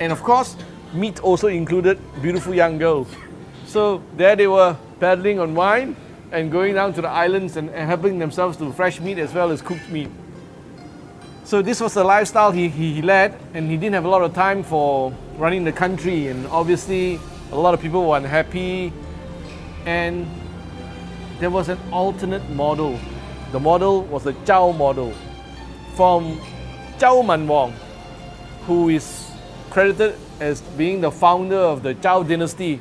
And of course, meat also included beautiful young girls. So there they were, paddling on wine and going down to the islands and helping themselves to fresh meat as well as cooked meat. So this was the lifestyle he led, and he didn't have a lot of time for running the country, and obviously a lot of people were unhappy, and there was an alternate model. The model was the Zhao model from Zhao Manwang, who is credited as being the founder of the Zhao dynasty.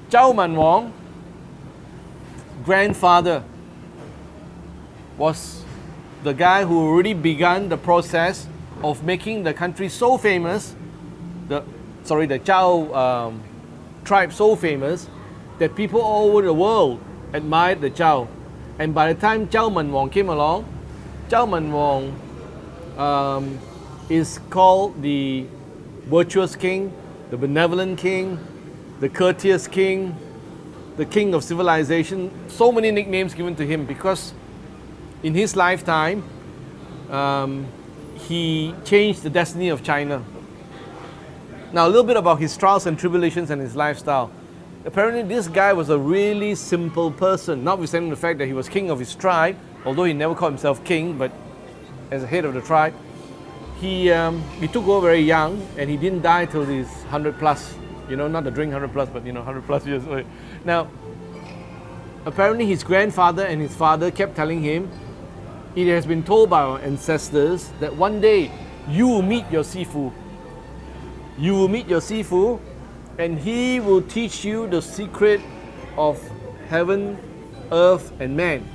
Zhao Manwang, grandfather, was the guy who already began the process of making the country so famous, the Zhao tribe so famous, that people all over the world admired the Zhao. And by the time Zhao Manwang came along, Zhao Manwang is called the virtuous king, the benevolent king, the courteous king, the king of civilization. So many nicknames given to him because in his lifetime, he changed the destiny of China. Now, a little bit about his trials and tribulations and his lifestyle. Apparently, this guy was a really simple person, notwithstanding the fact that he was king of his tribe, although he never called himself king, but as a head of the tribe. He took over very young, and he didn't die till he's 100 plus. You know, not the drink 100 plus, but 100 plus years old. Now, apparently his grandfather and his father kept telling him, it has been told by our ancestors that one day you will meet your Sifu. You will meet your Sifu, and he will teach you the secret of heaven, earth, and man.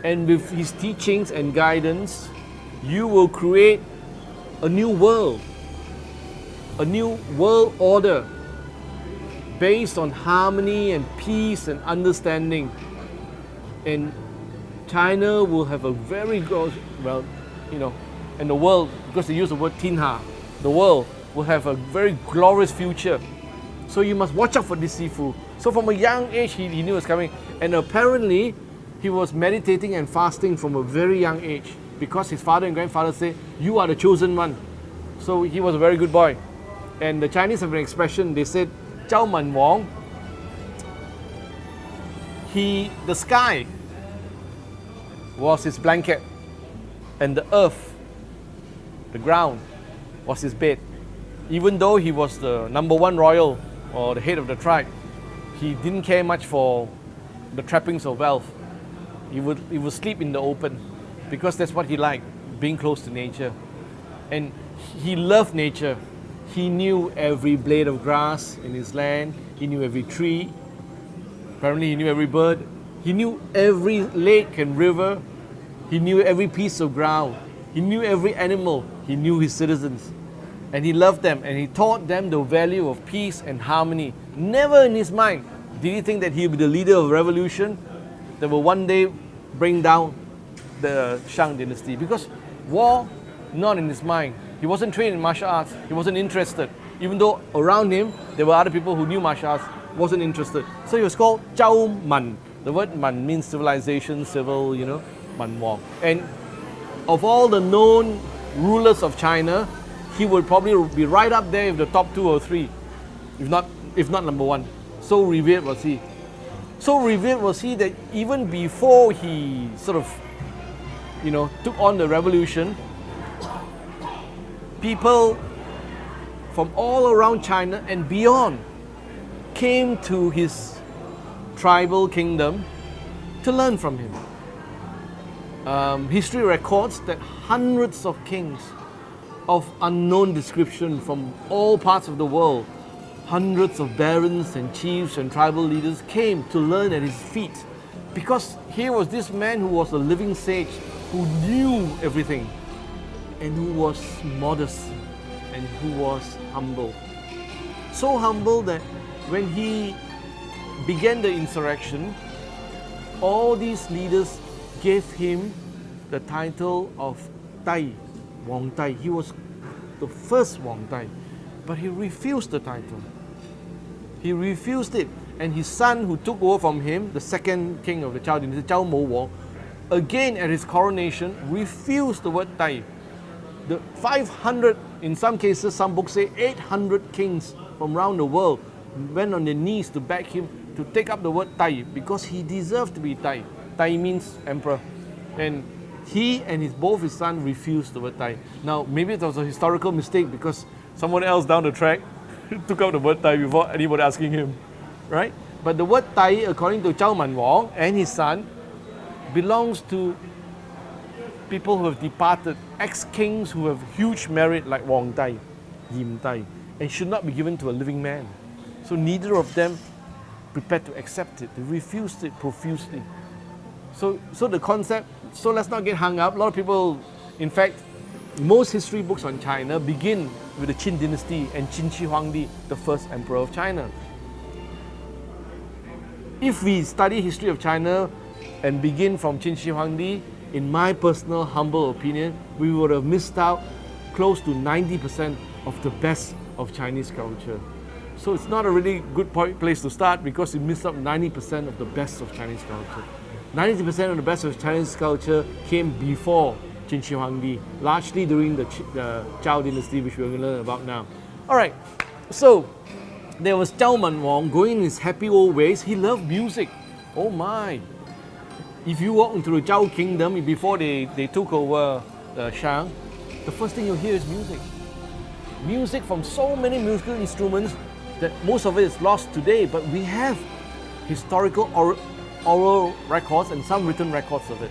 And with his teachings and guidance, you will create a new world order based on harmony and peace and understanding. And China will have a very good, and the world, because they use the word Tinha, the world will have a very glorious future. So you must watch out for this Sifu. So from a young age, he knew it was coming. And apparently, he was meditating and fasting from a very young age because his father and grandfather say, you are the chosen one. So he was a very good boy. And the Chinese have an expression, they said, Zhao Manwang, the sky was his blanket, and the earth, the ground, was his bed. Even though he was the number one royal or the head of the tribe, he didn't care much for the trappings of wealth. He would sleep in the open because that's what he liked, being close to nature. And he loved nature. He knew every blade of grass in his land. He knew every tree. Apparently he knew every bird. He knew every lake and river. He knew every piece of ground. He knew every animal. He knew his citizens. And he loved them, and he taught them the value of peace and harmony. Never in his mind did he think that he would be the leader of a revolution that will one day bring down the Shang dynasty. Because war, not in his mind. He wasn't trained in martial arts. He wasn't interested. Even though around him, there were other people who knew martial arts, wasn't interested. So he was called Zhao Man. The word Man means civilization, civil, Manwang. And of all the known rulers of China, he would probably be right up there with the top 2 or 3, if not number 1. So revered was he. So revered was he that even before he sort of, took on the revolution, people from all around China and beyond came to his tribal kingdom to learn from him. History records that hundreds of kings of unknown description from all parts of the world, hundreds of barons and chiefs and tribal leaders came to learn at his feet, because here was this man who was a living sage, who knew everything, and who was modest, and who was humble. So humble that when he began the insurrection, all these leaders gave him the title of Tai, Wang Tai. He was the first Wang Tai, but he refused the title. He refused it, and his son who took over from him, the second king of the Zhao dynasty, Zhao Mo Wang, again at his coronation refused the word Tai. The 500, in some cases, some books say 800 kings from around the world went on their knees to beg him to take up the word Tai because he deserved to be Tai. Tai means emperor. And he and both his sons refused the word Tai. Now, maybe it was a historical mistake because someone else down the track took out the word Tai before anybody asking him, right? But the word Tai, according to Zhao Man Wang and his son, belongs to people who have departed, ex-kings who have huge merit like Wang Tai, Yim Tai, and should not be given to a living man. So neither of them prepared to accept it. They refused it profusely. So the concept, so let's not get hung up. A lot of people, in fact, most history books on China begin with the Qin dynasty and Qin Shi Huangdi, the first emperor of China. If we study history of China and begin from Qin Shi Huangdi, in my personal humble opinion, we would have missed out close to 90% of the best of Chinese culture. So it's not a really good place to start because you missed out 90% of the best of Chinese culture. 90% of the best of Chinese culture came before Qin Shi Huangdi, largely during the Zhao dynasty, which we're going to learn about now. All right, so there was Zhao Man Wang going in his happy old ways. He loved music. Oh my! If you walk into the Zhao kingdom before they took over Shang, the first thing you'll hear is music. Music from so many musical instruments that most of it is lost today, but we have historical oral records and some written records of it.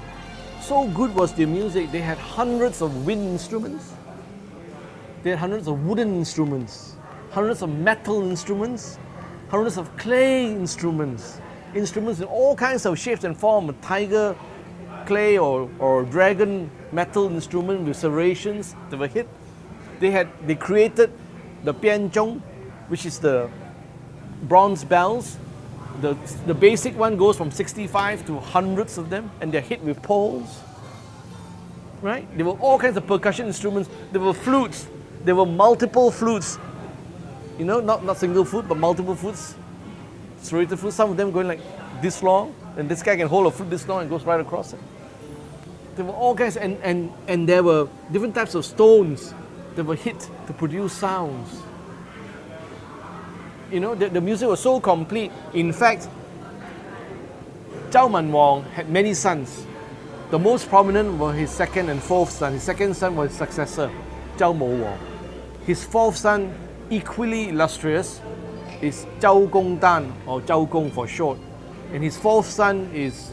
So good was their music, they had hundreds of wind instruments, they had hundreds of wooden instruments, hundreds of metal instruments, hundreds of clay instruments, instruments in all kinds of shapes and forms, a tiger, clay or dragon metal instrument with serrations that were hit. They created the pianzhong, which is the bronze bells. The basic one goes from 65 to hundreds of them, and they're hit with poles. Right? There were all kinds of percussion instruments. There were flutes. There were multiple flutes. You know, not single flute, but multiple flutes. Serrated flutes. Some of them going like this long, and this guy can hold a flute this long and goes right across it. There were all kinds, and there were different types of stones that were hit to produce sounds. You know, the music was so complete. In fact, Zhao Man Wang had many sons. The most prominent were his second and fourth son. His second son was his successor, Zhao Mo Wang. His fourth son, equally illustrious, is Zhao Gong Dan, or Zhao Gong for short. And his fourth son is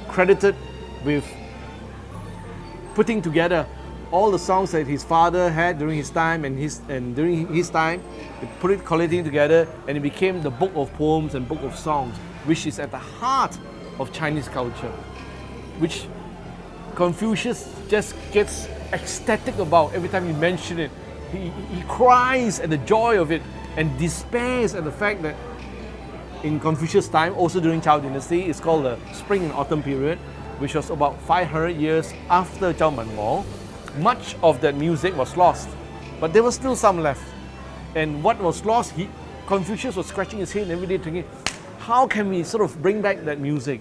credited with putting together all the songs that his father had during his time and during his time, he put it collating together, and it became the book of poems and book of songs, which is at the heart of Chinese culture, which Confucius just gets ecstatic about every time you mention it. He cries at the joy of it and despairs at the fact that in Confucius' time, also during Zhao dynasty, it's called the Spring and Autumn period, which was about 500 years after Zhao Man Wang. Much of that music was lost, but there was still some left. And what was lost, Confucius was scratching his head every day thinking, how can we sort of bring back that music,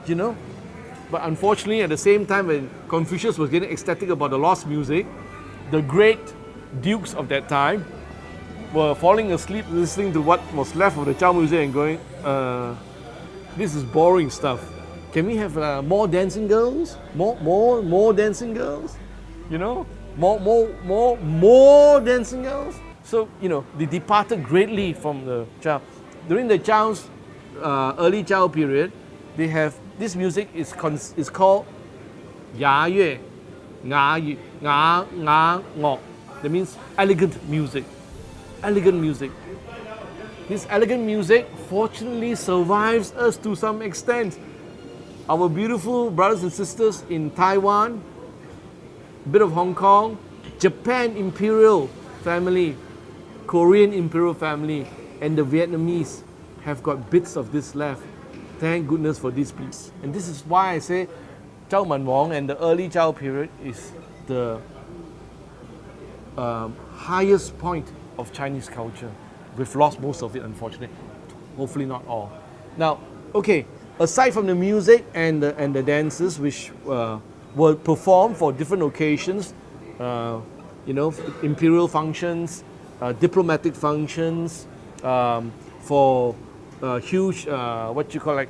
you know? But unfortunately, at the same time when Confucius was getting ecstatic about the lost music, the great dukes of that time were falling asleep listening to what was left of the Zhao music and going, this is boring stuff. Can we have more dancing girls? More dancing girls? You know, more dancing girls. So, you know, they departed greatly from the Zhao. During the Zhao's early Zhao period, they have this music is called Ya Yue, Nga Ngo. That means elegant music. Elegant music. This elegant music fortunately survives us to some extent. Our beautiful brothers and sisters in Taiwan, bit of Hong Kong, Japan imperial family, Korean imperial family, and the Vietnamese have got bits of this left. Thank goodness for this piece. And this is why I say Zhao Man Wang and the early Zhao period is the highest point of Chinese culture. We've lost most of it, unfortunately. Hopefully not all. Now, okay, aside from the music and the dances, which were performed for different occasions, imperial functions, diplomatic functions, for huge, what you call like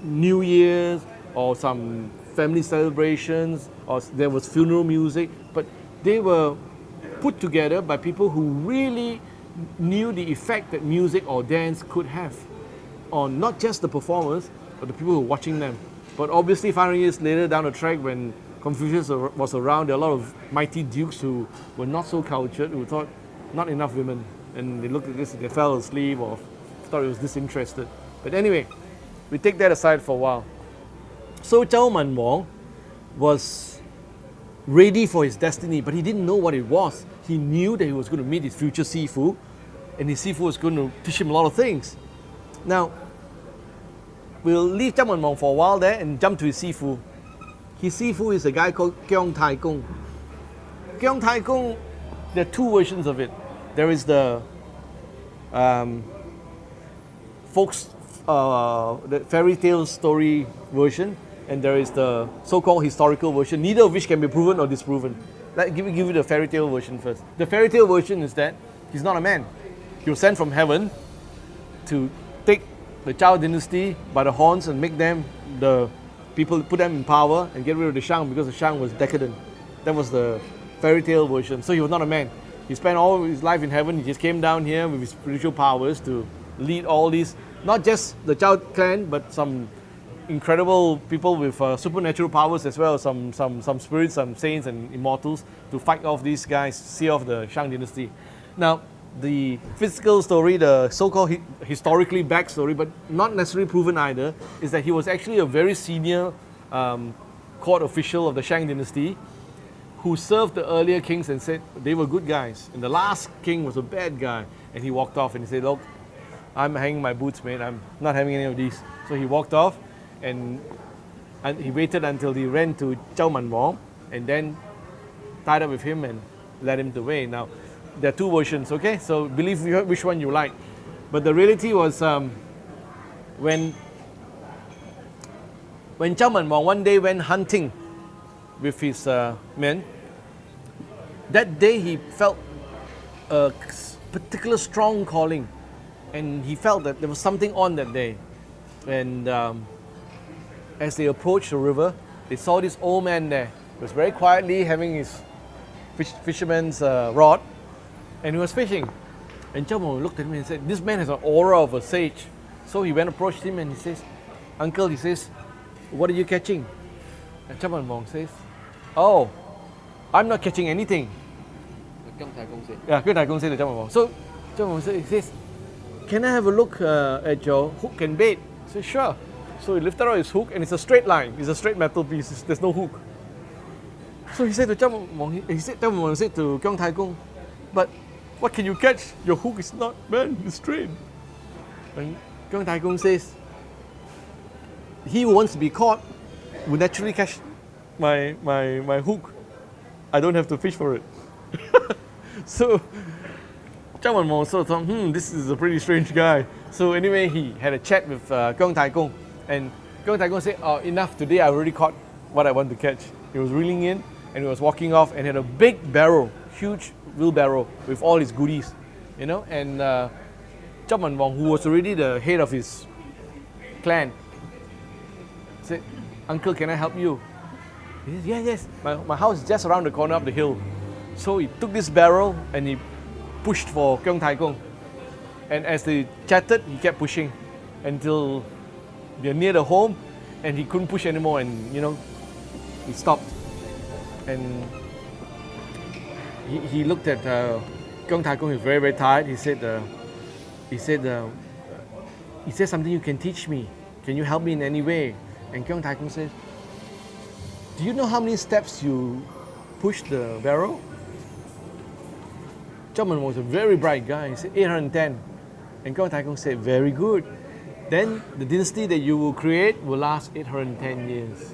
New Year's or some family celebrations, or there was funeral music, but they were put together by people who really knew the effect that music or dance could have on not just the performers, but the people who were watching them. But obviously 500 years later down the track, when Confucius was around, there were a lot of mighty dukes who were not so cultured, who thought not enough women, and they looked at this and they fell asleep or thought it was disinterested. But anyway, we take that aside for a while. So Zhao Manwang was ready for his destiny, but he didn't know what it was. He knew that he was going to meet his future Sifu, and his Sifu was going to teach him a lot of things. Now, we'll leave Zhao Manwang for a while there and jump to his Sifu. His Sifu is a guy called Keong Tai Kung. Keong Tai Kung, there are two versions of it. There is the the fairy tale story version, and there is the so-called historical version, neither of which can be proven or disproven. Let me give you the fairy tale version first. The fairy tale version is that he's not a man. He was sent from heaven to take the Zhao dynasty by the horns and make them the people, put them in power and get rid of the Shang, because the Shang was decadent. That was the fairy tale version. So he was not a man. He spent all his life in heaven. He just came down here with his spiritual powers to lead all these, not just the Zhao clan, but some incredible people with supernatural powers as well, some spirits, some saints and immortals, to fight off these guys, see off the Shang dynasty. Now, the physical story, the so-called historically backed story, but not necessarily proven either, is that he was actually a very senior court official of the Shang dynasty who served the earlier kings and said they were good guys. And the last king was a bad guy. And he walked off and he said, look, I'm hanging my boots, mate. I'm not having any of these. So he walked off and he waited until he ran to Zhao Manwang and then tied up with him and led him the way. Now, there are two versions, okay? So believe which one you like. But the reality was when Zhao Manwang one day went hunting with his men, that day he felt a particular strong calling, and he felt that there was something on that day. And as they approached the river, they saw this old man there. He was very quietly having his fisherman's rod, and he was fishing. And Zhao Manwang looked at him and said, this man has an aura of a sage. So he went approached him and he says, uncle, he says, what are you catching? And Zhao Manwang says, oh, I'm not catching anything. Keong Tai Kung said. Yeah, Keong Tai Kung said to Zhao Manwang. So Zhao Manwang says, can I have a look at your hook and bait? He said, sure. So he lifted out his hook, and it's a straight line. It's a straight metal piece. There's no hook. So he said to Zhao Manwang, Zhao Manwang said to Keong Tai Kung, but what can you catch? Your hook is not bent, it's straight. And Keong Tai Kung says, he who wants to be caught will naturally catch my hook. I don't have to fish for it. So Zhao Manwang sort of thought, this is a pretty strange guy. So anyway, he had a chat with Keong Tai Kung, and Keong Tai Kung said, enough, today I already caught what I want to catch. He was reeling in and he was walking off and had a big barrel, huge wheelbarrow with all his goodies, and Zhao Manwang, who was already the head of his clan, said, uncle, can I help you? He said, yes, my house is just around the corner of the hill. So he took this barrel and he pushed for Keong Tai Kung. And as they chatted, he kept pushing until they're near the home and he couldn't push anymore, and he stopped. And he looked at Keong Tai Kung. He was very, very tired. He said something, you can teach me. Can you help me in any way? And Keong Tai Kung said, do you know how many steps you pushed the barrel? Zhao Manwang was a very bright guy. He said 810. And Keong Tai Kung said, very good. Then the dynasty that you will create will last 810 years.